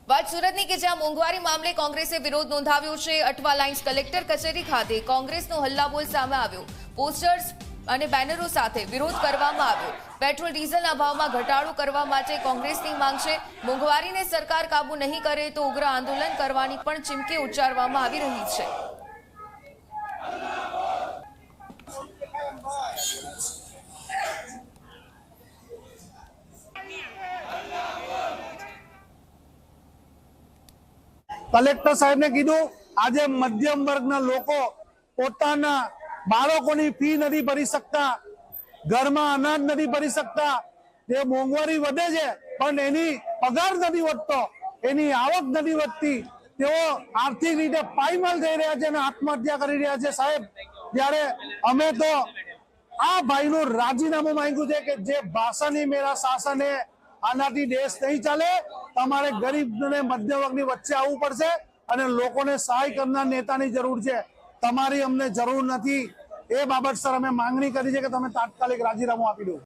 વાત સુરતની કે જ્યાં મોંઘવારી મામલે કોંગ્રેસે વિરોધ નોંધાવ્યો છે। અઠવા લાઇન્સ કલેક્ટર કચેરી ખાતે કોંગ્રેસનો હલ્લાબોલ સામે આવ્યો। પોસ્ટર્સ અને બેનરો સાથે વિરોધ કરવામાં આવ્યો। પેટ્રોલ ડીઝલના ભાવમાં ઘટાડો કરવા માટે કોંગ્રેસની માંગ છે। મોંઘવારીને સરકાર કાબુ નહીં કરે તો ઉગ્ર આંદોલન કરવાની પણ ચીમકી ઉચ્ચારવામાં આવી રહી છે। कलेक्टर साहेब ने कीधु आज मध्यम वर्ग लोको पोताना बाळकोनी फी नहीं भरी सकता, घर में अनाज नहीं भरी सकता। ये मोंघवारी वधे छे पण एनी पगार नहीं वधतो, एनी आवक नहीं वधती। तेओ आर्थिक रीते पायमाल थई रह्या छे अने आत्महत्या करी रह्या छे। साहेब, त्यारे अमे तो आ भाईनुं राजीनामું मांग्યું છે કે જે ભાષાની મેરા શાસન है, આનાથી દેશ નહીં ચાલે। તમારે ગરીબ અને મધ્યમ વર્ગની વચ્ચે આવવું પડશે અને લોકોને સહાય કરનાર નેતાની જરૂર છે, તમારી અમને જરૂર નથી। એ બાબત સર અમે માંગણી કરી છે કે તમે તાત્કાલિક રાજીનામું આપી દો।